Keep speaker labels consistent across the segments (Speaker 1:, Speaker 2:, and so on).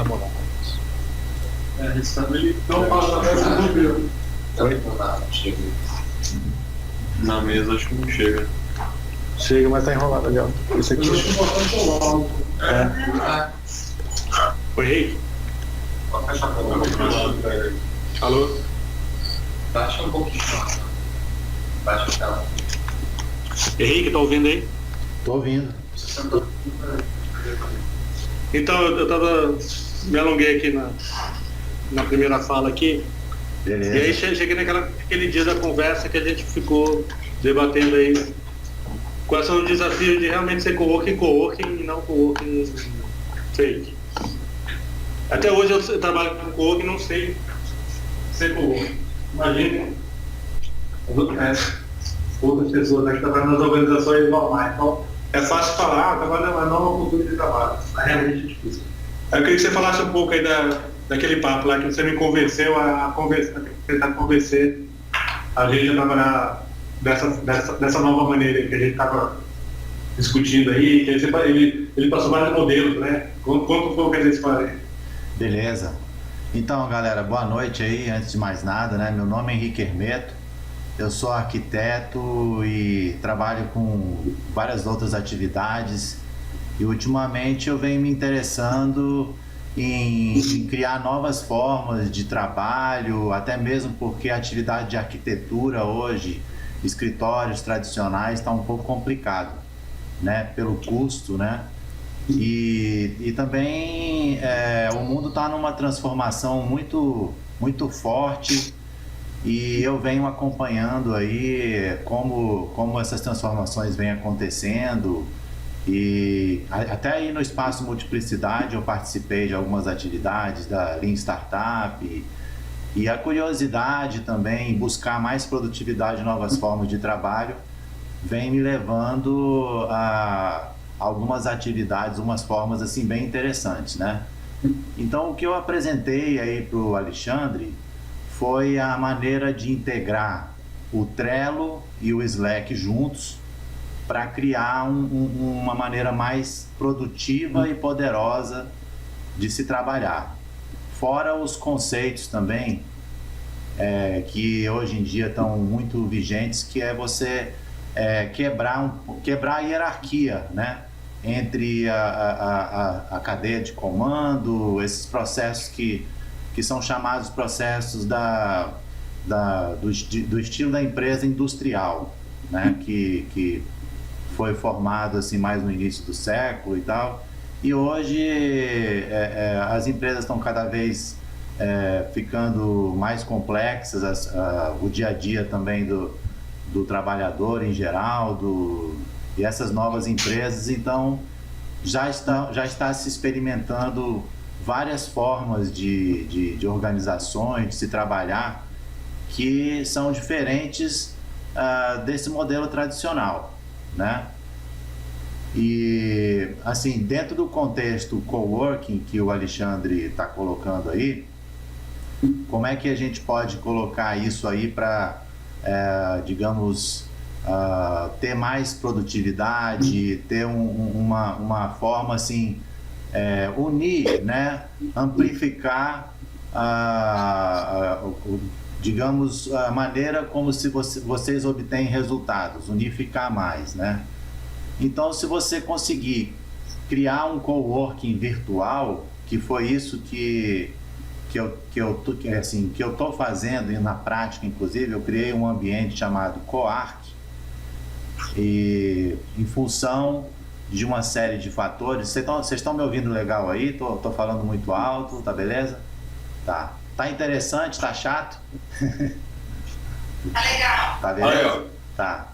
Speaker 1: morar.
Speaker 2: Ele não passa na mesa do meu.
Speaker 3: Na mesa acho que não chega.
Speaker 1: Chega, mas tá enrolado ali, ó. Esse aqui. Oi, Rei. Alô?
Speaker 2: Baixa um pouquinho. Baixa o tela.
Speaker 1: Henrique, tá ouvindo aí?
Speaker 4: Tô ouvindo.
Speaker 1: Então, eu tava... Me alonguei aqui na primeira fala aqui.
Speaker 4: Beleza.
Speaker 1: E aí cheguei naquele dia da conversa que a gente ficou debatendo aí quais são os desafios de realmente ser coworking e não coworking fake. Até hoje eu trabalho com coworking e não sei ser coworking. Imagina outras pessoas aqui trabalhando nas organizações normais. Então, é fácil falar, trabalhar na nova cultura de trabalho. É realmente difícil. Eu queria que você falasse um pouco aí daquele papo lá que você me convenceu a tentar convencer a gente a trabalhar dessa nova maneira que a gente estava discutindo aí, que ele passou vários modelos, né? Quanto foi o que a gente falou?
Speaker 4: Beleza. Então, galera, boa noite aí. Antes de mais nada, né? Meu nome é Henrique Hermeto. Eu sou arquiteto e trabalho com várias outras atividades. E ultimamente eu venho me interessando em criar novas formas de trabalho, até mesmo porque a atividade de arquitetura hoje, escritórios tradicionais, está um pouco complicado, né? Pelo custo, né? E também o mundo está numa transformação muito forte e eu venho acompanhando aí como essas transformações vêm acontecendo. E até aí no Espaço Multiplicidade eu participei de algumas atividades da Lean Startup e a curiosidade também em buscar mais produtividade e novas formas de trabalho vem me levando a algumas atividades, umas formas assim bem interessantes, né? Então o que eu apresentei aí para o Alexandre foi a maneira de integrar o Trello e o Slack juntos para criar uma maneira mais produtiva e poderosa de se trabalhar. Fora os conceitos também, que hoje em dia estão muito vigentes, que é você quebrar a hierarquia, né? Entre a cadeia de comando, esses processos que são chamados processos do estilo da empresa industrial, né? Que foi formado assim mais no início do século e tal, e hoje as empresas estão cada vez ficando mais complexas, o dia a dia também do trabalhador em geral, e essas novas empresas, então já está se experimentando várias formas de organizações, de se trabalhar, que são diferentes desse modelo tradicional, né? E assim, dentro do contexto coworking que o Alexandre está colocando aí, como é que a gente pode colocar isso aí para, digamos, ter mais produtividade, ter uma forma assim, unir, né? Amplificar digamos, a maneira como se vocês obtêm resultados, unificar mais, né? Então, se você conseguir criar um coworking virtual, que foi isso que eu estou fazendo, e na prática, inclusive, eu criei um ambiente chamado Coark, e em função de uma série de fatores. Vocês estão me ouvindo legal aí? Tô falando muito alto, tá beleza? Tá. Tá interessante? Tá chato?
Speaker 5: Tá legal.
Speaker 4: Tá beleza? Tá.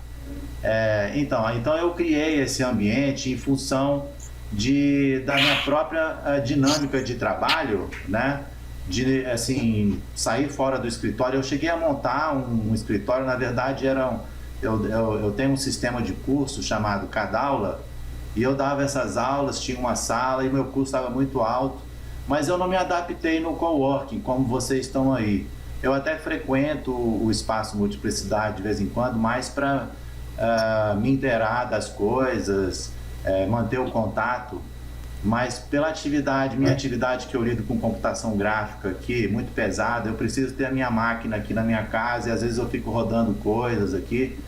Speaker 4: Então eu criei esse ambiente em função da minha própria dinâmica de trabalho, né? De, assim, sair fora do escritório. Eu cheguei a montar um escritório, na verdade eu tenho um sistema de curso chamado Cada Aula, e eu dava essas aulas, tinha uma sala e meu curso estava muito alto, mas eu não me adaptei no coworking, como vocês estão aí. Eu até frequento o Espaço Multiplicidade de vez em quando, mais para me inteirar das coisas, manter o contato, mas pela atividade, minha atividade que eu lido com computação gráfica aqui, muito pesada, eu preciso ter a minha máquina aqui na minha casa e às vezes eu fico rodando coisas aqui.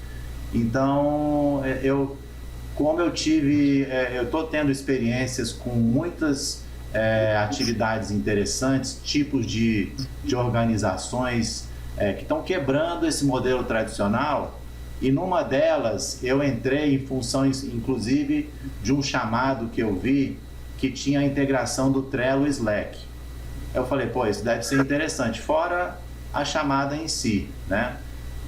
Speaker 4: Então, como eu estou tendo experiências com muitas atividades interessantes, tipos de organizações que estão quebrando esse modelo tradicional, e numa delas eu entrei em funções, inclusive, de um chamado que eu vi que tinha a integração do Trello e Slack. Eu falei, pô, isso deve ser interessante, fora a chamada em si, né?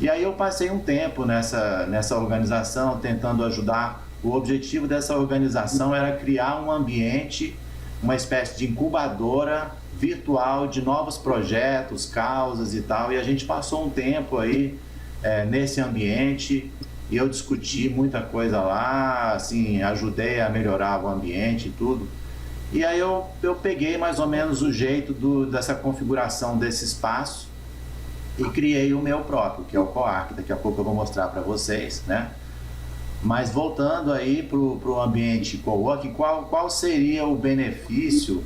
Speaker 4: E aí eu passei um tempo nessa organização, tentando ajudar. O objetivo dessa organização era criar um ambiente, uma espécie de incubadora virtual de novos projetos, causas e tal, e a gente passou um tempo aí nesse ambiente, e eu discuti muita coisa lá, assim, ajudei a melhorar o ambiente e tudo. E aí eu peguei mais ou menos o jeito dessa configuração desse espaço e criei o meu próprio, que é o Coark. Daqui a pouco eu vou mostrar para vocês, né? Mas voltando aí para o ambiente coworking, qual seria o benefício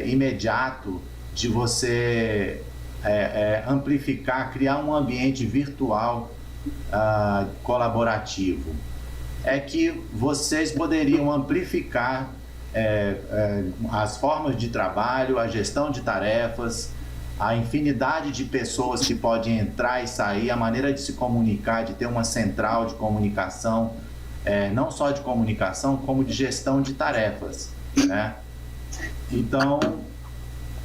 Speaker 4: imediato de você amplificar, criar um ambiente virtual colaborativo? É que vocês poderiam amplificar as formas de trabalho, a gestão de tarefas, a infinidade de pessoas que podem entrar e sair, a maneira de se comunicar, de ter uma central de comunicação, não só de comunicação, como de gestão de tarefas, né? Então,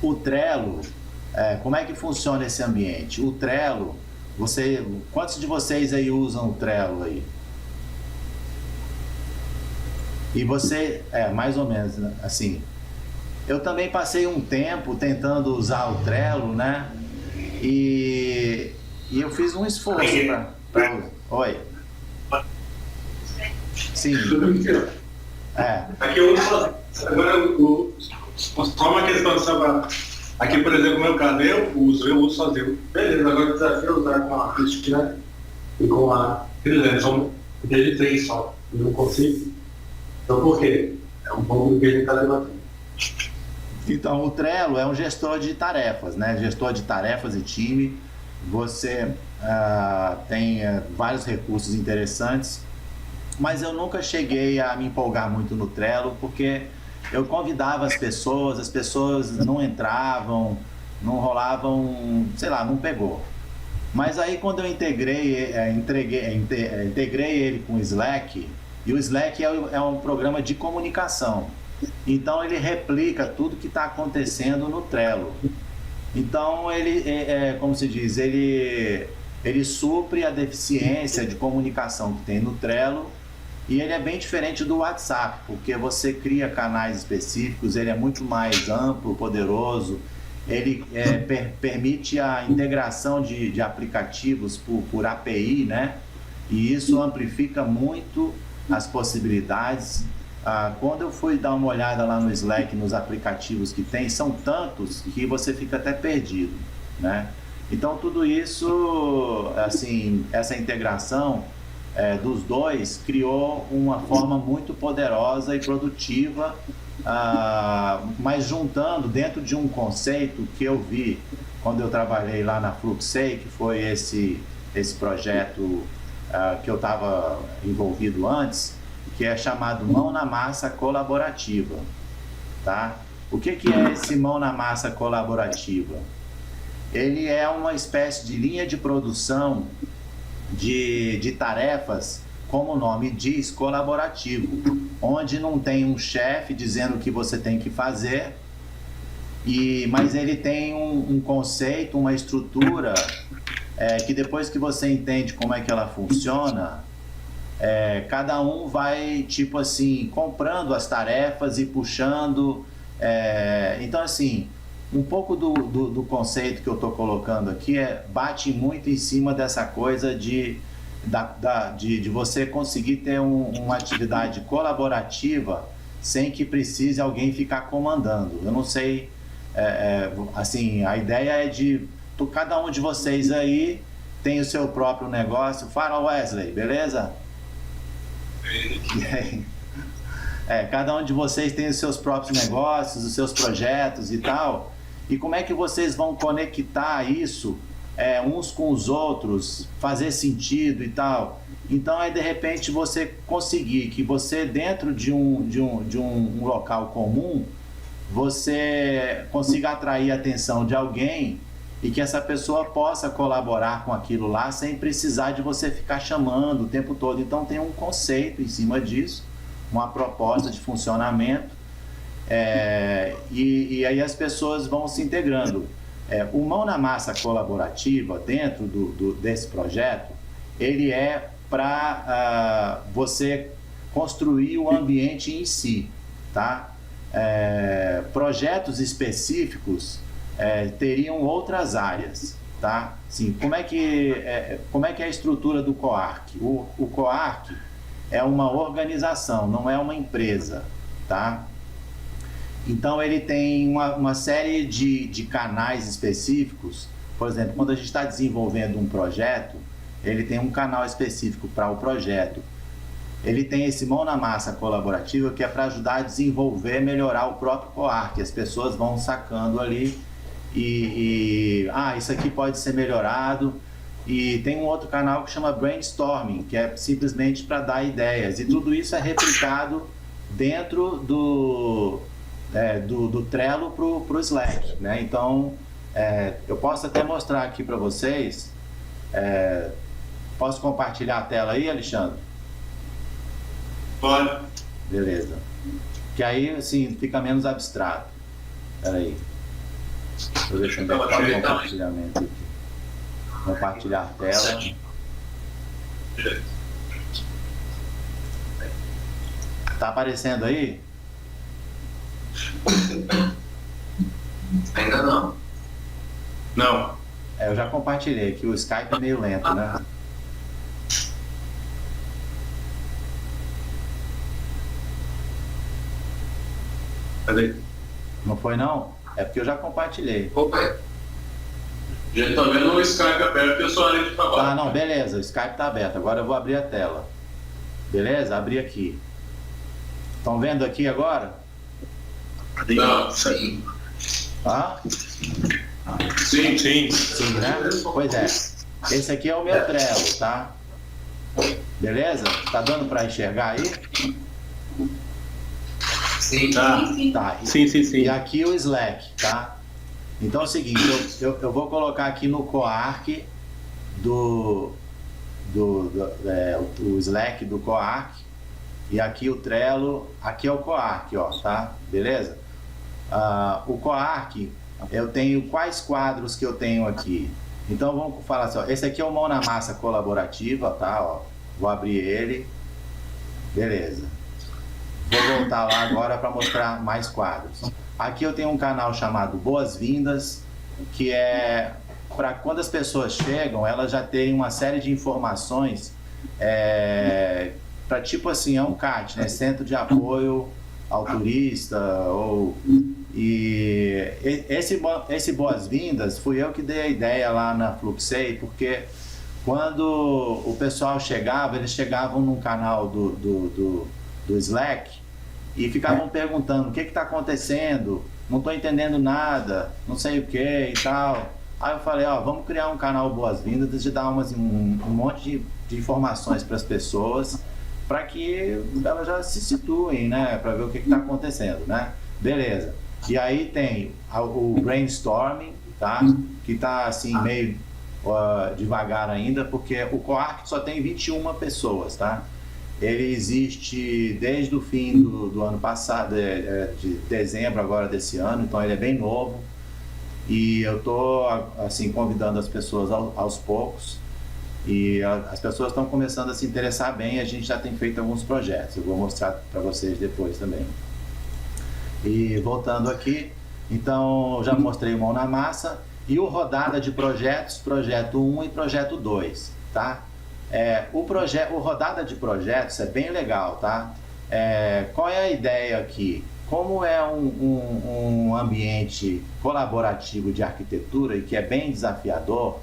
Speaker 4: o Trello, como é que funciona esse ambiente? O Trello, quantos de vocês aí usam o Trello aí? E você, mais ou menos, assim, eu também passei um tempo tentando usar o Trello, né? E eu fiz um esforço para usar. Oi? Sim.
Speaker 1: Aqui eu uso sozinho. Agora, só uma questão de saber. Aqui, por exemplo, no meu caso, eu uso sozinho. Beleza, agora o desafio é usar com a Cristina e com a Cristina. São desde 3 só. Eu não consigo. Então, por quê? É um pouco do que a gente está debatendo.
Speaker 4: Então, o Trello é um gestor de tarefas, né? Gestor de tarefas e time. Você tem vários recursos interessantes, mas eu nunca cheguei a me empolgar muito no Trello, porque eu convidava as pessoas não entravam, não rolavam, sei lá, não pegou. Mas aí quando eu integrei ele com o Slack, e o Slack é um programa de comunicação, então ele replica tudo que está acontecendo no Trello. Então ele, como se diz, ele supre a deficiência de comunicação que tem no Trello, e ele é bem diferente do WhatsApp, porque você cria canais específicos, ele é muito mais amplo, poderoso, ele permite a integração de aplicativos por API, né? E isso amplifica muito as possibilidades. Quando eu fui dar uma olhada lá no Slack, nos aplicativos que tem, são tantos que você fica até perdido, né? Então tudo isso, assim, essa integração dos dois criou uma forma muito poderosa e produtiva, mas juntando dentro de um conceito que eu vi quando eu trabalhei lá na Fluxei, que foi esse projeto que eu estava envolvido antes, que é chamado Mão na Massa Colaborativa, tá? O que é esse Mão na Massa Colaborativa? Ele é uma espécie de linha de produção de tarefas, como o nome diz, colaborativo, onde não tem um chefe dizendo o que você tem que fazer, mas ele tem um conceito, uma estrutura, que depois que você entende como é que ela funciona, cada um vai, tipo assim, comprando as tarefas e puxando. Então, assim, um pouco do conceito que eu estou colocando aqui bate muito em cima dessa coisa de você conseguir ter uma atividade colaborativa sem que precise alguém ficar comandando. Eu não sei, assim, a ideia é de cada um de vocês aí tem o seu próprio negócio. Fala, Wesley, beleza? cada um de vocês tem os seus próprios negócios, os seus projetos e tal. E como é que vocês vão conectar isso uns com os outros, fazer sentido e tal? Então, de repente, você conseguir que você, dentro de um local comum, você consiga atrair a atenção de alguém e que essa pessoa possa colaborar com aquilo lá sem precisar de você ficar chamando o tempo todo. Então, tem um conceito em cima disso, uma proposta de funcionamento, e aí as pessoas vão se integrando. O Mão na Massa colaborativa, dentro desse projeto, ele é para você construir o ambiente em si, tá? Projetos específicos teriam outras áreas, tá? Sim, como é que é a estrutura do COARC? O COARC é uma organização, não é uma empresa, tá? Então ele tem uma série de canais específicos. Por exemplo, quando a gente está desenvolvendo um projeto, ele tem um canal específico para o projeto. Ele tem esse Mão na Massa colaborativa, que é para ajudar a desenvolver, melhorar o próprio COARC. As pessoas vão sacando ali isso aqui pode ser melhorado. E tem um outro canal que chama Brainstorming, que é simplesmente para dar ideias. E tudo isso é replicado dentro do Trello para o Slack, né? Então, eu posso até mostrar aqui para vocês. Posso compartilhar a tela aí, Alexandre?
Speaker 1: Pode.
Speaker 4: Beleza. Que aí, assim, fica menos abstrato. Espera aí. Deixa eu ver se eu o compartilhamento aqui. Compartilhar a tela. Tá aparecendo aí?
Speaker 2: Ainda não.
Speaker 1: Não.
Speaker 4: Eu já compartilhei, que o Skype é meio lento, né?
Speaker 1: Cadê?
Speaker 4: Não foi não? É porque eu já compartilhei.
Speaker 2: Opa,
Speaker 3: Já tá vendo o Skype aberto e eu sou a área de trabalho.
Speaker 4: Ah, não, beleza, o Skype tá aberto. Agora eu vou abrir a tela. Beleza? Abri aqui. Estão vendo aqui agora?
Speaker 3: Não,
Speaker 2: sim.
Speaker 4: Ah?
Speaker 3: sim.
Speaker 4: Sim, né? Pois é. Esse aqui é o meu Trello, tá? Beleza? Tá dando para enxergar aí?
Speaker 2: Sim.
Speaker 4: Tá.
Speaker 1: Sim.
Speaker 4: E aqui o Slack, tá? Então é o seguinte, eu vou colocar aqui no COARC o Slack do COARC, e aqui o Trello, aqui é o COARC, ó, tá? Beleza? O COARC, eu tenho quais quadros que eu tenho aqui? Então vamos falar assim, ó, esse aqui é o Mão na Massa colaborativa, tá? Ó, vou abrir ele. Beleza. Vou voltar lá agora para mostrar mais quadros. Aqui eu tenho um canal chamado Boas-Vindas, que é para quando as pessoas chegam, elas já terem uma série de informações para tipo assim, é um CAT, né? Centro de Apoio ao Turista. E esse Boas-Vindas fui eu que dei a ideia lá na Fluxei, porque quando o pessoal chegava, eles chegavam num canal do Slack e ficavam perguntando o que está acontecendo, não estou entendendo nada, não sei o que e tal. Aí eu falei, vamos criar um canal Boas-Vindas e dar um monte de informações para as pessoas, para que elas já se situem, né, para ver o que está acontecendo, né? Beleza. E aí tem o Brainstorming, tá? Que está assim meio devagar ainda, porque o COARC só tem 21 pessoas, tá? Ele existe desde o fim do ano passado, de dezembro agora desse ano, então ele é bem novo. E eu estou assim, convidando as pessoas aos poucos. E as pessoas estão começando a se interessar bem, a gente já tem feito alguns projetos. Eu vou mostrar para vocês depois também. E voltando aqui, então já mostrei o Mão na Massa e o Rodada de Projetos, Projeto 1 e Projeto 2, tá? O Rodada de Projetos é bem legal, tá? Qual é a ideia aqui? Como é um ambiente colaborativo de arquitetura e que é bem desafiador,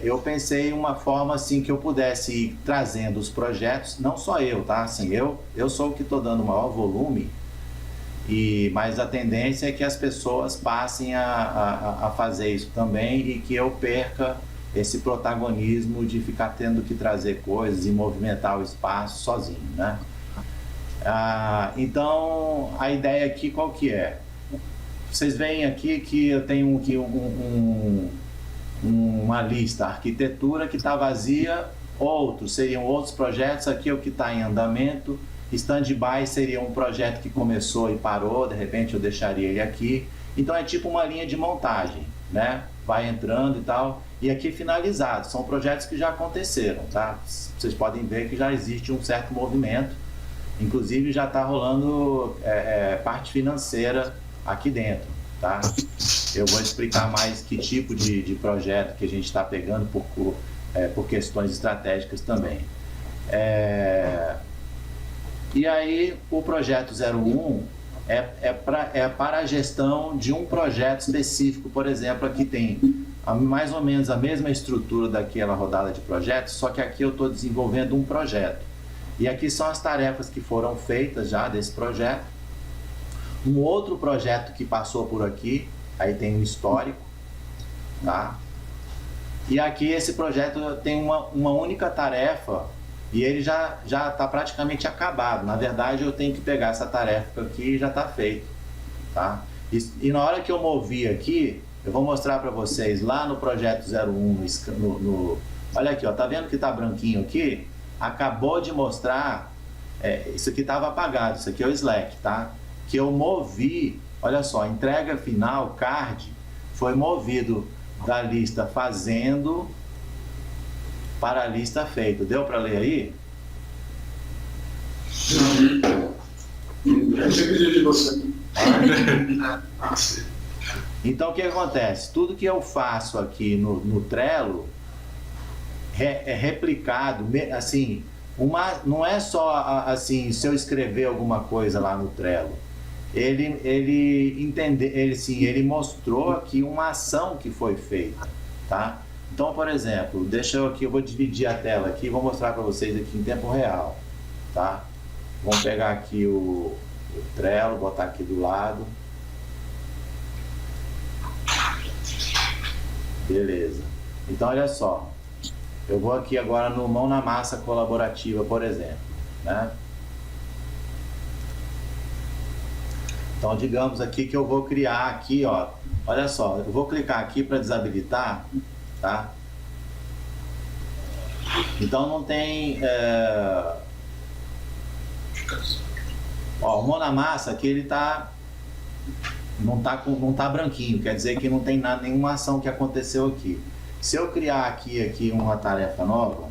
Speaker 4: eu pensei em uma forma assim que eu pudesse ir trazendo os projetos, não só eu, tá? Assim, eu sou o que estou dando maior volume, mas a tendência é que as pessoas passem a fazer isso também e que eu perca esse protagonismo de ficar tendo que trazer coisas e movimentar o espaço sozinho, né? Então, a ideia aqui qual que é? Vocês veem aqui que eu tenho aqui uma lista, arquitetura que está vazia, seriam outros projetos, aqui é o que está em andamento, stand-by seria um projeto que começou e parou, de repente eu deixaria ele aqui, então é tipo uma linha de montagem, né? Vai entrando e tal, e aqui finalizado, são projetos que já aconteceram, tá? Vocês podem ver que já existe um certo movimento, inclusive já está rolando parte financeira aqui dentro, tá? Eu vou explicar mais que tipo de projeto que a gente está pegando por questões estratégicas também. E aí, o projeto 01 é para a gestão de um projeto específico, por exemplo, aqui tem mais ou menos a mesma estrutura daquela rodada de projetos, só que aqui eu estou desenvolvendo um projeto. E aqui são as tarefas que foram feitas já desse projeto. Um outro projeto que passou por aqui, aí tem um histórico, tá? E aqui esse projeto tem uma única tarefa e ele já está praticamente acabado. Na verdade, eu tenho que pegar essa tarefa aqui e já está feito, tá? E na hora que eu movi aqui, eu vou mostrar para vocês lá no projeto 01, olha aqui, ó, tá vendo que está branquinho aqui? Acabou de mostrar, isso aqui estava apagado, isso aqui é o Slack, tá? Que eu movi, olha só, entrega final, card, foi movido da lista fazendo para a lista feito. Deu para ler aí?
Speaker 1: Eu sempre digo de você.
Speaker 4: Então, o que acontece? Tudo que eu faço aqui no Trello é replicado, assim, não é só assim, se eu escrever alguma coisa lá no Trello. Ele mostrou aqui uma ação que foi feita, tá? Então, por exemplo, eu vou dividir a tela aqui e vou mostrar para vocês aqui em tempo real, tá? Vamos pegar aqui o Trello, botar aqui do lado. Beleza. Então, olha só. Eu vou aqui agora no Mão na Massa colaborativa, por exemplo, né? Então, digamos aqui que eu vou criar aqui, ó, olha só, eu vou clicar aqui para desabilitar, tá? Então, não tem... Ó, o Mão na Massa aqui, ele não tá branquinho, quer dizer que não tem nenhuma ação que aconteceu aqui. Se eu criar aqui uma tarefa nova,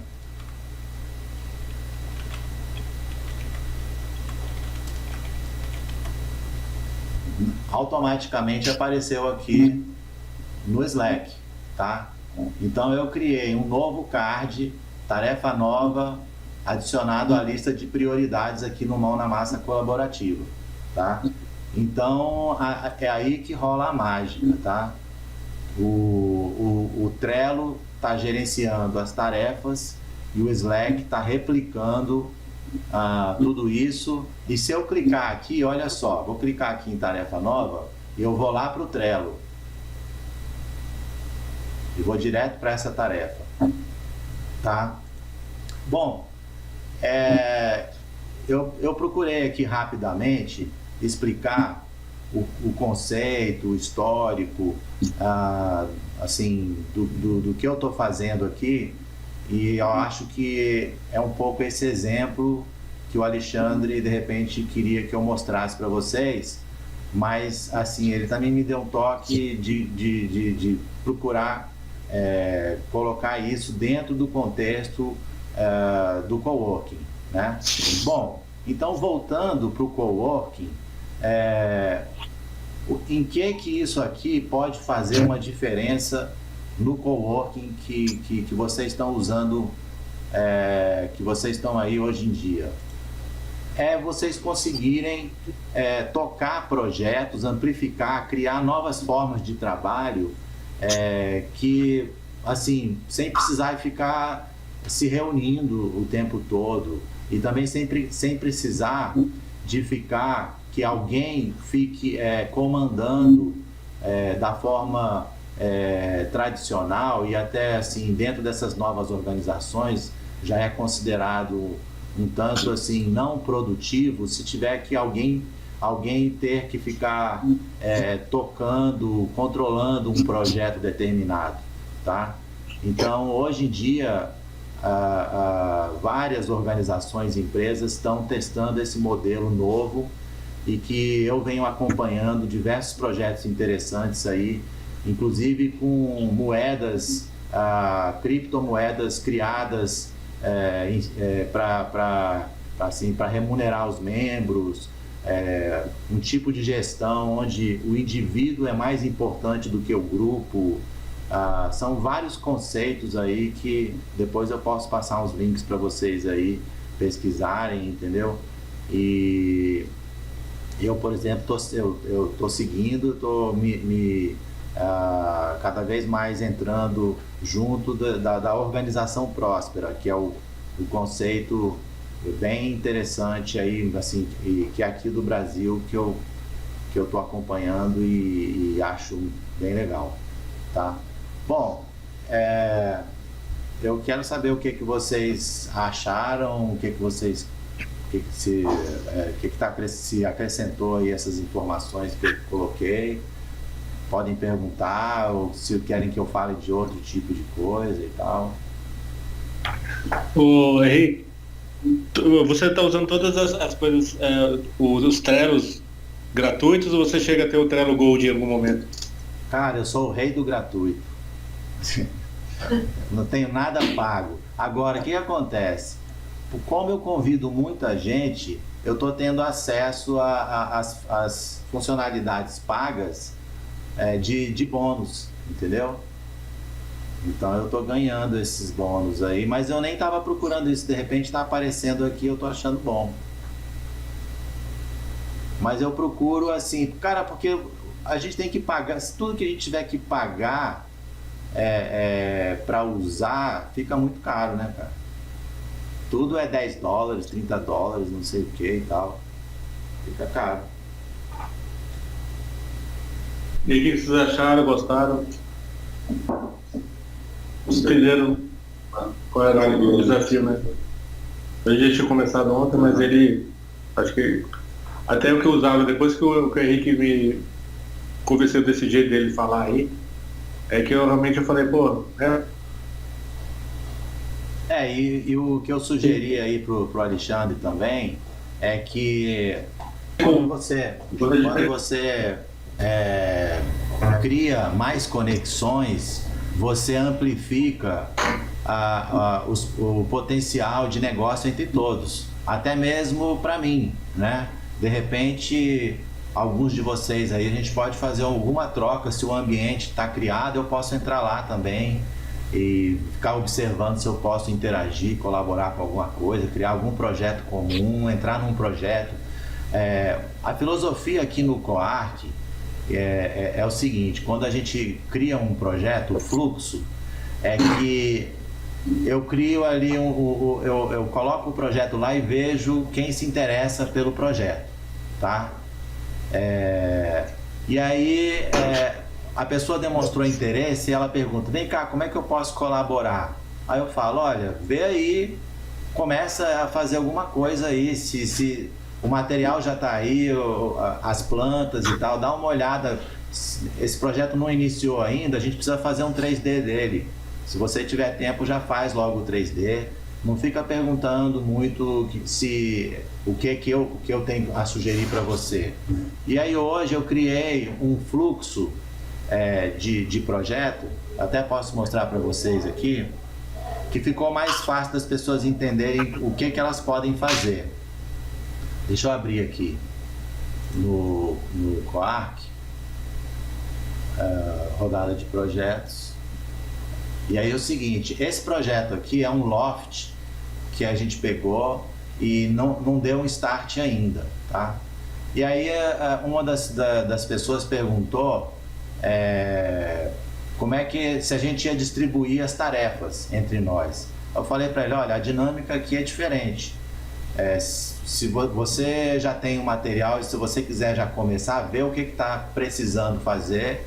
Speaker 4: automaticamente apareceu aqui no Slack, tá? Então eu criei um novo card, tarefa nova, adicionado à lista de prioridades aqui no Mão na Massa colaborativa, tá? Então é aí que rola a mágica, tá? O Trello está gerenciando as tarefas e o Slack está replicando tudo isso. E se eu clicar aqui, olha só, vou clicar aqui em tarefa nova e eu vou lá para o Trello e vou direto para essa tarefa, tá? Bom, eu procurei aqui rapidamente explicar o conceito, o histórico, assim, do que eu estou fazendo aqui, e eu acho que é um pouco esse exemplo que o Alexandre, de repente, queria que eu mostrasse para vocês, mas, assim, ele também me deu um toque de procurar colocar isso dentro do contexto do coworking, né? Bom, então, voltando para o coworking, em que isso aqui pode fazer uma diferença no coworking que vocês estão usando, que vocês estão aí hoje em dia? Vocês conseguirem tocar projetos, amplificar, criar novas formas de trabalho que assim, sem precisar ficar se reunindo o tempo todo e também sem precisar de ficar que alguém fique comandando da forma tradicional, e até assim dentro dessas novas organizações já é considerado um tanto assim não produtivo se tiver que alguém ter que ficar tocando, controlando um projeto determinado, tá? Então, hoje em dia, várias organizações e empresas estão testando esse modelo novo e que eu venho acompanhando diversos projetos interessantes aí, inclusive com moedas, criptomoedas criadas para remunerar os membros, um tipo de gestão onde o indivíduo é mais importante do que o grupo. São vários conceitos aí que depois eu posso passar uns links para vocês aí pesquisarem, entendeu? E eu, por exemplo, eu tô seguindo, tô cada vez mais entrando junto da organização próspera, que é o conceito bem interessante aí, assim, que é aqui do Brasil, que eu tô acompanhando e acho bem legal, tá? Bom, eu quero saber o que vocês acharam, o que vocês, se acrescentou aí essas informações que eu coloquei. Podem perguntar, ou se querem que eu fale de outro tipo de coisa e tal.
Speaker 1: Ô Henrique, você está usando todas as coisas, os Trelos gratuitos, ou você chega a ter o Trello Gold em algum momento?
Speaker 4: Cara, eu sou o rei do gratuito. Não tenho nada pago. Agora, o que acontece? Como eu convido muita gente, eu estou tendo acesso às funcionalidades pagas de bônus, entendeu? Então eu estou ganhando esses bônus aí, mas eu nem estava procurando isso, de repente está aparecendo aqui, eu estou achando bom. Mas eu procuro assim, cara, porque a gente tem que pagar, tudo que a gente tiver que pagar para usar, fica muito caro, né, cara? Tudo é $10, $30, não sei o que e tal. Fica caro.
Speaker 1: E o que vocês acharam? Gostaram? Entenderam qual era o desafio, né? A gente tinha começado ontem, mas ele, acho que até o que eu usava, depois que o Henrique me convenceu desse jeito dele falar aí, é que eu realmente falei, pô,
Speaker 4: e o que eu sugeri aí pro Alexandre também é que quando você cria mais conexões, você amplifica o potencial de negócio entre todos, até mesmo para mim, né? De repente, alguns de vocês aí, a gente pode fazer alguma troca, se o ambiente está criado, eu posso entrar lá também e ficar observando se eu posso interagir, colaborar com alguma coisa, criar algum projeto comum, entrar num projeto. A filosofia aqui no Coarch é o seguinte: quando a gente cria um projeto, o fluxo é que eu crio ali, eu coloco o projeto lá e vejo quem se interessa pelo projeto, tá? E aí a pessoa demonstrou interesse e ela pergunta, vem cá, como é que eu posso colaborar? Aí eu falo, olha, vê aí, começa a fazer alguma coisa aí, se o material já está aí, as plantas e tal, dá uma olhada. Esse projeto não iniciou ainda, a gente precisa fazer um 3D dele. Se você tiver tempo, já faz logo o 3D. Não fica perguntando muito o que eu tenho a sugerir para você. E aí hoje eu criei um fluxo de projeto, até posso mostrar para vocês aqui, que ficou mais fácil das pessoas entenderem o que elas podem fazer. Deixa eu abrir aqui no Coarch, rodada de projetos. E aí é o seguinte, esse projeto aqui é um loft que a gente pegou e não deu um start ainda, tá? E aí uma das pessoas perguntou como é que se a gente ia distribuir as tarefas entre nós. Eu falei para ele, olha, a dinâmica aqui é diferente. Se você já tem o material e se você quiser já começar, vê o que está precisando fazer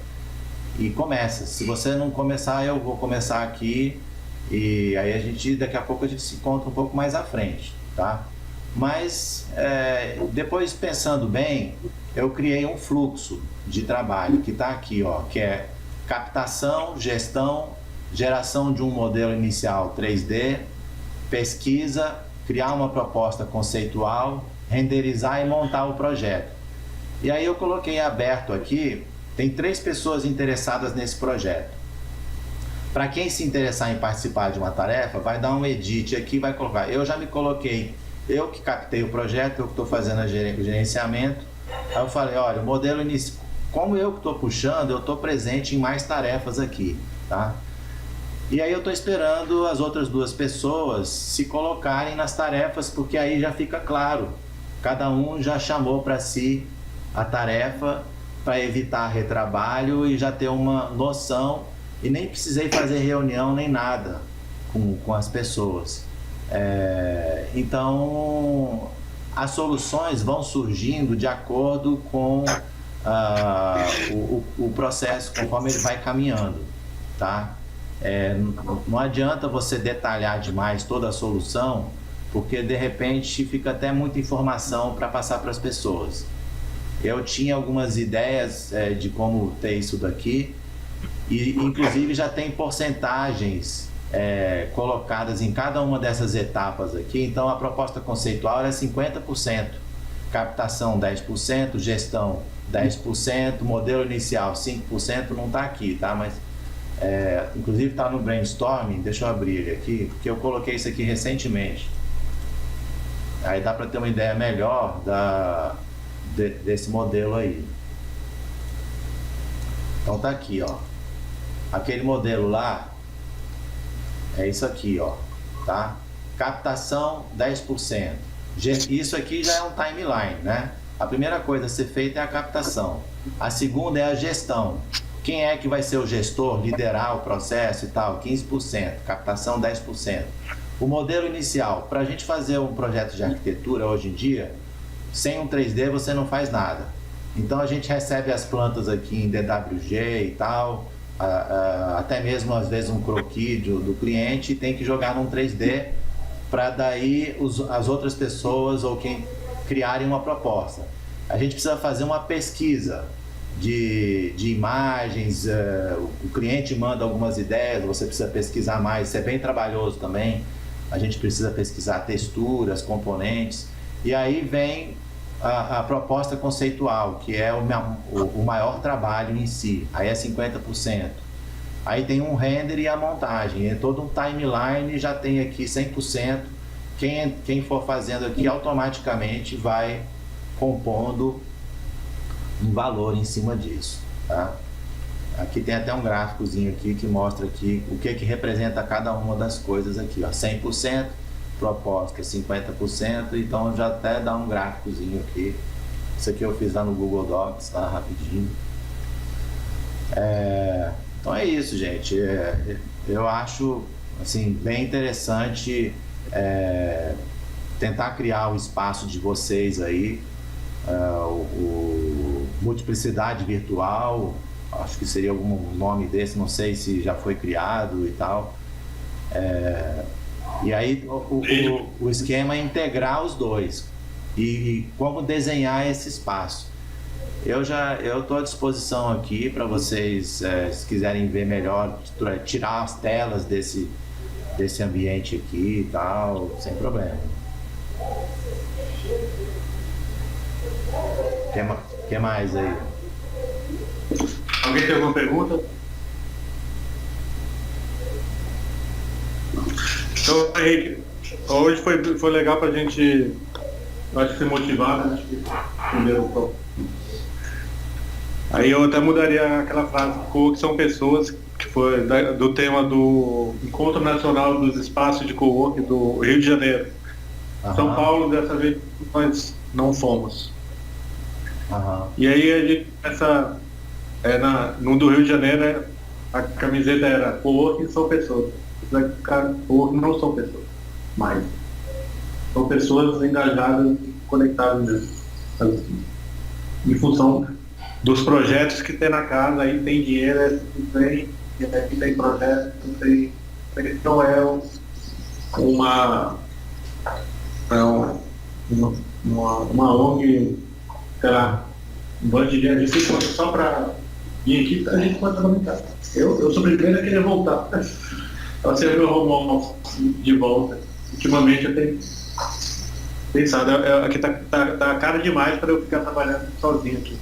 Speaker 4: e começa. Se você não começar, eu vou começar aqui e aí daqui a pouco a gente se encontra um pouco mais à frente, tá? Mas depois, pensando bem, eu criei um fluxo de trabalho que está aqui, ó, que é captação, gestão, geração de um modelo inicial 3D, pesquisa, criar uma proposta conceitual, renderizar e montar o projeto. E aí eu coloquei aberto aqui, tem 3 pessoas interessadas nesse projeto. Para quem se interessar em participar de uma tarefa, vai dar um edit aqui, vai colocar. Eu já me coloquei, eu que captei o projeto, eu que estou fazendo o gerenciamento. Aí eu falei, olha, o modelo inicial, como eu que estou puxando, eu estou presente em mais tarefas aqui, tá? E aí eu estou esperando as outras 2 pessoas se colocarem nas tarefas, porque aí já fica claro. Cada um já chamou para si a tarefa para evitar retrabalho e já ter uma noção. E nem precisei fazer reunião nem nada com as pessoas. Então, as soluções vão surgindo de acordo com o processo, conforme ele vai caminhando, tá? Não adianta você detalhar demais toda a solução, porque de repente fica até muita informação para passar para as pessoas. Eu tinha algumas ideias de como ter isso daqui, e inclusive já tem porcentagens colocadas em cada uma dessas etapas aqui. Então a proposta conceitual é 50%, captação 10%, gestão 10%, modelo inicial 5%, não está aqui, tá? Mas inclusive está no brainstorming. Deixa eu abrir ele aqui, porque eu coloquei isso aqui recentemente. Aí dá para ter uma ideia melhor desse modelo aí. Então tá aqui, ó. Aquele modelo lá é isso aqui, ó, tá? Captação 10%. Isso aqui já é um timeline, né? A primeira coisa a ser feita é a captação. A segunda é a gestão. Quem é que vai ser o gestor, liderar o processo e tal? 15%. Captação 10%. O modelo inicial, para a gente fazer um projeto de arquitetura hoje em dia, sem um 3D você não faz nada. Então a gente recebe as plantas aqui em DWG e tal, até mesmo às vezes um croquis do cliente, e tem que jogar num 3D para daí as outras pessoas ou quem criarem uma proposta. A gente precisa fazer uma pesquisa de imagens, o cliente manda algumas ideias, você precisa pesquisar mais, isso é bem trabalhoso também. A gente precisa pesquisar texturas, componentes, e aí vem a proposta conceitual, que é o maior trabalho em si, aí é 50%. Aí tem um render e a montagem, é todo um timeline, já tem aqui 100%. Quem for fazendo aqui automaticamente vai compondo um valor em cima disso, tá? Aqui tem até um gráficozinho aqui que mostra aqui o que representa cada uma das coisas aqui, ó. 100%, proposta 50%, então já até dá um gráficozinho aqui. Isso aqui eu fiz lá no Google Docs, tá? Rapidinho. Então é isso, gente. Eu acho assim, bem interessante tentar criar o espaço de vocês aí, o multiplicidade virtual, acho que seria algum nome desse, não sei se já foi criado e tal. E aí o esquema é integrar os dois e como desenhar esse espaço. Eu estou à disposição aqui para vocês, se quiserem ver melhor, tirar as telas desse ambiente aqui e tal, sem problema. Que mais aí?
Speaker 1: Alguém tem alguma pergunta? Então, Henrique, hoje foi legal para a gente, acho que se motivar, né? Acho que primeiro. Aí eu até mudaria aquela frase que são pessoas, que foi do tema do Encontro Nacional dos Espaços de Cowork do Rio de Janeiro. Uhum. São Paulo, dessa vez, nós não fomos.
Speaker 4: Uhum.
Speaker 1: E aí a gente, no do Rio de Janeiro, a camiseta era coworking são pessoas. Vai ficar coworking não são pessoas, mas são pessoas engajadas, conectadas mesmo. Assim, em função dos projetos que tem na casa, aí tem dinheiro, tem, aqui tem projeto, tem, então uma ONG, sei lá, um bando de dinheiro só para vir aqui, a gente pode trabalhar. Eu sou o primeiro a querer voltar. Eu sempre meu home office de volta. Ultimamente eu tenho pensado, aqui tá caro demais para eu ficar trabalhando sozinho aqui.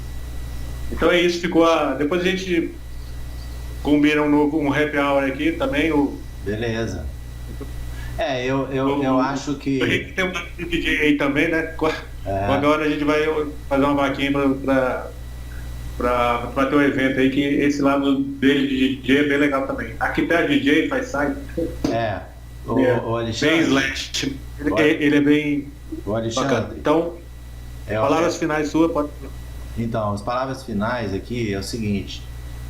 Speaker 1: Então é isso, depois a gente combina um happy hour aqui também.
Speaker 4: Beleza. Eu acho que...
Speaker 1: A gente tem um DJ aí também, né? Agora a gente vai fazer uma vaquinha para ter um evento aí, que esse lado dele de DJ é bem legal também. Aqui tem a DJ, faz site.
Speaker 4: O Alexandre...
Speaker 1: Bem slash. Ele é bem bacana. Então, palavras finais suas, pode...
Speaker 4: Então, as palavras finais aqui é o seguinte,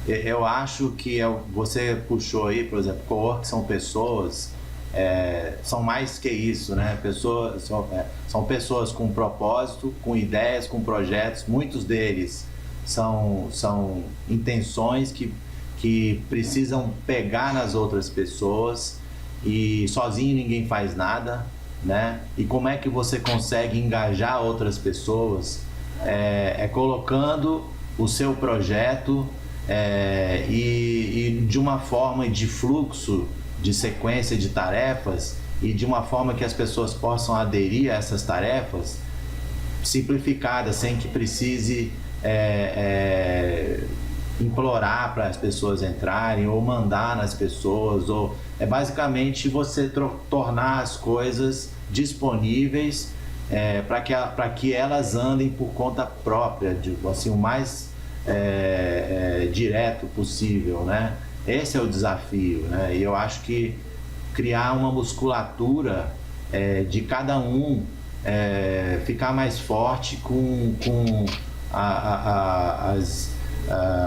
Speaker 4: eu acho que você puxou aí, por exemplo, cowork são pessoas, são mais que isso, né? São pessoas com propósito, com ideias, com projetos, muitos deles são intenções que precisam pegar nas outras pessoas e sozinho ninguém faz nada, né? E como é que você consegue engajar outras pessoas? Colocando o seu projeto e de uma forma de fluxo, de sequência de tarefas e de uma forma que as pessoas possam aderir a essas tarefas simplificadas, sem que precise implorar para as pessoas entrarem ou mandar nas pessoas, ou basicamente você tornar as coisas disponíveis para que elas andem por conta própria, assim, o mais direto possível, né? Esse é o desafio, né? E eu acho que criar uma musculatura de cada um ficar mais forte com as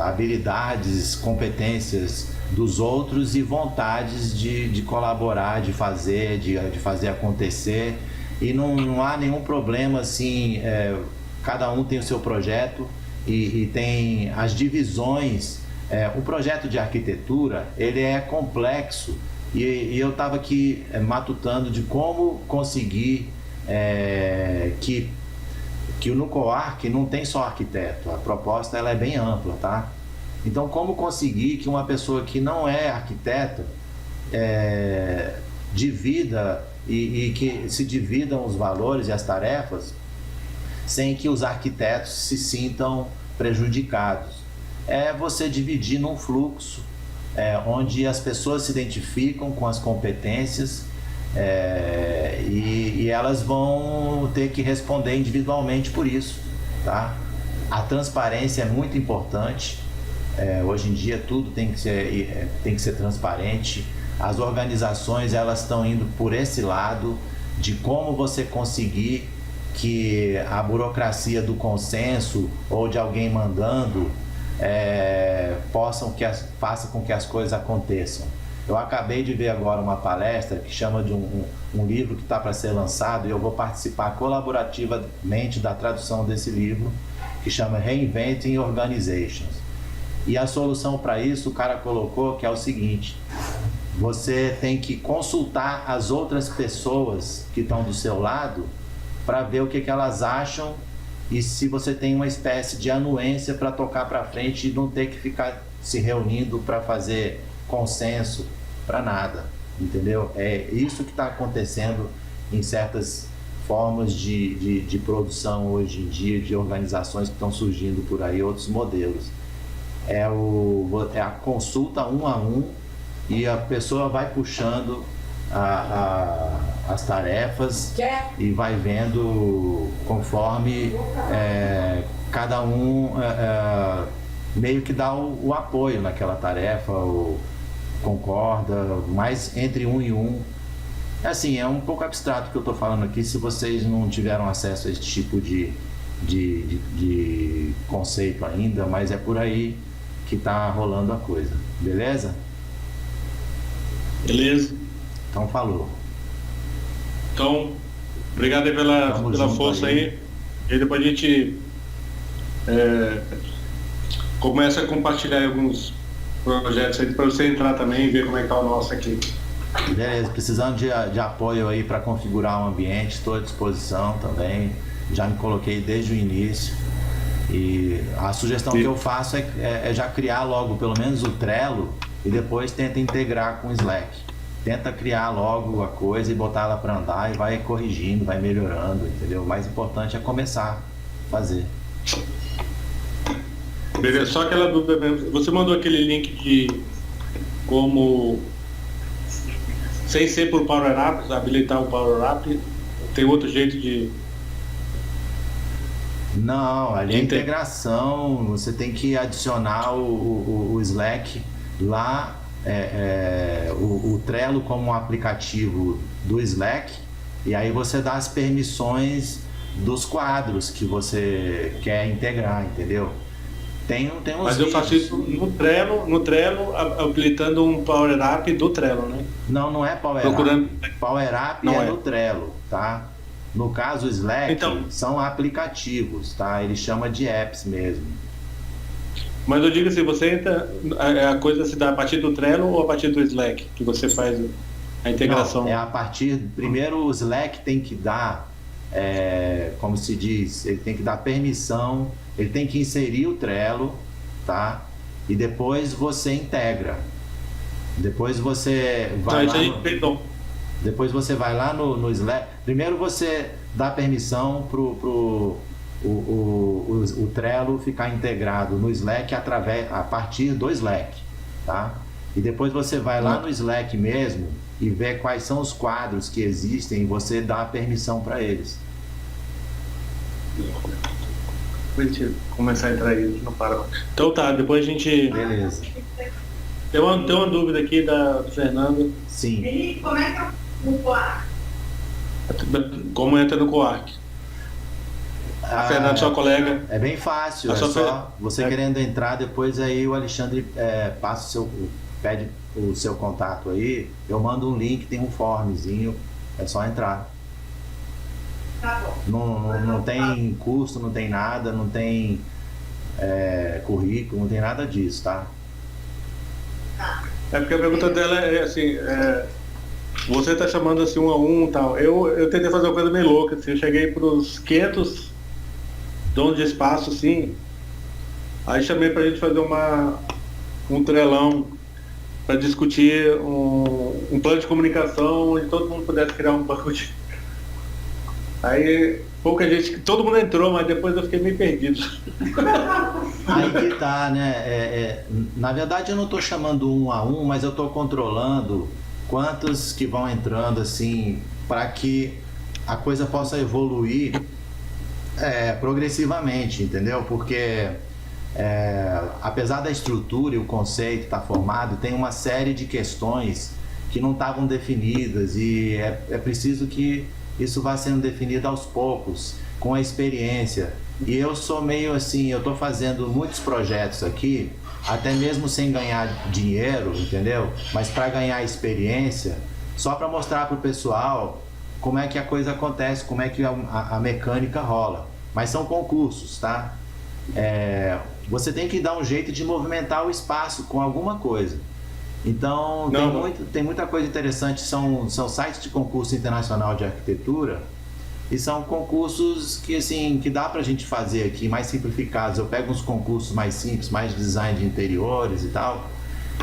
Speaker 4: habilidades, competências dos outros e vontades de colaborar, de fazer acontecer. E não há nenhum problema, assim, cada um tem o seu projeto e tem as divisões. O projeto de arquitetura, ele é complexo e eu estava aqui matutando de como conseguir que no Coarc não tem só arquiteto, a proposta ela é bem ampla, tá? Então, como conseguir que uma pessoa que não é arquiteta divida e que se dividam os valores e as tarefas sem que os arquitetos se sintam prejudicados. Você dividir num fluxo onde as pessoas se identificam com as competências e elas vão ter que responder individualmente por isso, tá? A transparência é muito importante. Hoje em dia tudo tem que ser transparente. As organizações elas estão indo por esse lado de como você conseguir que a burocracia do consenso ou de alguém mandando faça com que as coisas aconteçam. Eu acabei de ver agora uma palestra que chama de um livro que está para ser lançado e eu vou participar colaborativamente da tradução desse livro, que chama Reinventing Organizations. E a solução para isso o cara colocou que é o seguinte: você tem que consultar as outras pessoas que estão do seu lado para ver o que elas acham e se você tem uma espécie de anuência para tocar para frente e não ter que ficar se reunindo para fazer consenso para nada, entendeu? É isso que está acontecendo em certas formas de produção hoje em dia, de organizações que estão surgindo por aí, outros modelos. É a consulta um a um e a pessoa vai puxando as tarefas e vai vendo conforme cada um meio que dá o apoio naquela tarefa, ou concorda, mas entre um e um. Assim, é um pouco abstrato o que eu estou falando aqui, se vocês não tiveram acesso a esse tipo de conceito ainda, mas é por aí que tá rolando a coisa, beleza?
Speaker 1: Beleza.
Speaker 4: Então falou.
Speaker 1: Então, obrigado aí pela
Speaker 4: junto
Speaker 1: força aí. E depois a gente começa a compartilhar alguns projetos aí para você entrar também e ver como é que tá o nosso aqui.
Speaker 4: Beleza, precisando de apoio aí para configurar o ambiente, estou à disposição também. Já me coloquei desde o início. E a sugestão que eu faço é já criar logo pelo menos o Trello e depois tenta integrar com o Slack. Tenta criar logo a coisa e botar ela para andar e vai corrigindo, vai melhorando, entendeu? O mais importante é começar a fazer.
Speaker 1: Beleza, só aquela dúvida mesmo. Você mandou aquele link de como, sem ser por Power Apps, habilitar o Power App, tem outro jeito de...
Speaker 4: Não, ali é integração, você tem que adicionar o Slack lá, o Trello como um aplicativo do Slack, e aí você dá as permissões dos quadros que você quer integrar, entendeu? Tem uns
Speaker 1: Mas eu faço isso no Trello, habilitando um Power App do Trello, né?
Speaker 4: Não é Power
Speaker 1: Procurando...
Speaker 4: App. Power App
Speaker 1: não
Speaker 4: é no Trello, tá? No caso, o Slack
Speaker 1: então,
Speaker 4: são aplicativos, tá? Ele chama de apps mesmo.
Speaker 1: Mas eu digo assim, você entra, a coisa se dá a partir do Trello ou a partir do Slack, que você faz a integração?
Speaker 4: Não, é a partir... Primeiro o Slack tem que dar, como se diz, ele tem que dar permissão, ele tem que inserir o Trello, tá? E depois você integra. Depois você vai Depois você vai lá no Slack. Primeiro você dá permissão pro o Trello ficar integrado no Slack a partir do Slack, tá? E depois você vai lá no Slack mesmo e vê quais são os quadros que existem e você dá a permissão para eles.
Speaker 1: Depois a gente começar a entrar aí, não para. Então tá, depois a gente...
Speaker 4: Beleza.
Speaker 1: Tem uma dúvida aqui do Fernando.
Speaker 4: Sim.
Speaker 5: Como é que é o Quark?
Speaker 1: Como entra no Quark? Fernando, sua colega.
Speaker 4: É bem fácil, só você querendo entrar, depois aí o Alexandre pede o seu contato aí, eu mando um link, tem um formzinho, é só entrar.
Speaker 5: Tá bom.
Speaker 4: Não tem custo, não tem nada, não tem currículo, não tem nada disso, tá?
Speaker 1: É porque a pergunta dela é assim, você tá chamando assim 1 a 1 e tal. Eu tentei fazer uma coisa meio louca, assim, eu cheguei pros 500 donos de espaço, assim, aí chamei pra gente fazer um trelão para discutir um plano de comunicação onde todo mundo pudesse criar um banco de... Aí todo mundo entrou, mas depois eu fiquei meio perdido.
Speaker 4: Aí que tá, né? Na verdade eu não tô chamando 1 a 1, mas eu tô controlando quantos que vão entrando, assim, para que a coisa possa evoluir progressivamente, entendeu? Porque apesar da estrutura e o conceito estar formado, tem uma série de questões que não estavam definidas e é preciso que isso vá sendo definido aos poucos, com a experiência. E eu sou meio assim, eu estou fazendo muitos projetos aqui, até mesmo sem ganhar dinheiro, entendeu? Mas para ganhar experiência, só para mostrar para o pessoal como é que a coisa acontece, como é que a mecânica rola. Mas são concursos, tá? Você tem que dar um jeito de movimentar o espaço com alguma coisa. Então, tem muita coisa interessante, são sites de concurso internacional de arquitetura e são concursos que, assim, que dá pra gente fazer aqui, mais simplificados. Eu pego uns concursos mais simples, mais de design de interiores e tal,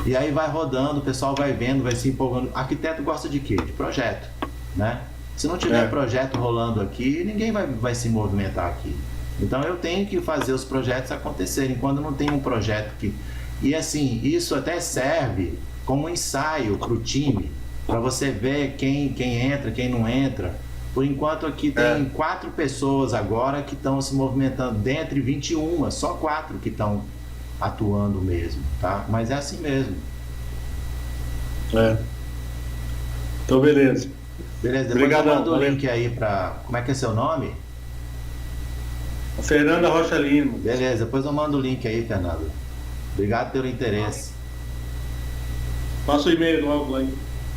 Speaker 4: e aí vai rodando, o pessoal vai vendo, vai se empolgando. Arquiteto gosta de quê? De projeto, né? Se não tiver projeto rolando aqui, ninguém vai se movimentar aqui. Então eu tenho que fazer os projetos acontecerem. Quando não tem um projeto que... E assim, isso até serve como ensaio para o time, para você ver quem entra, quem não entra. Por enquanto aqui tem 4 pessoas agora que estão se movimentando, dentre 21, só 4 que estão atuando mesmo, tá? Mas é assim mesmo.
Speaker 1: Então beleza.
Speaker 4: Beleza, depois eu mando o link aí para... Como é que é seu nome?
Speaker 1: Fernanda Rocha Lima.
Speaker 4: Beleza, depois eu mando o link aí, Fernando. Obrigado pelo interesse.
Speaker 1: Passa o e-mail logo aí.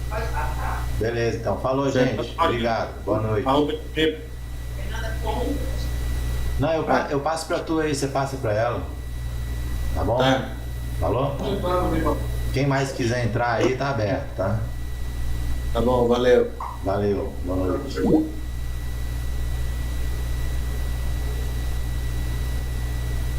Speaker 5: Pode passar.
Speaker 4: Beleza, então. Falou, gente. Obrigado. Boa noite.
Speaker 1: Arroba e-mail.
Speaker 5: Fernanda Ponte.
Speaker 4: Não, eu passo pra tu aí, você passa pra ela. Tá bom?
Speaker 1: Tá.
Speaker 4: Falou? Quem mais quiser entrar aí, tá aberto, tá?
Speaker 1: Tá bom, valeu.
Speaker 4: Valeu. Boa noite.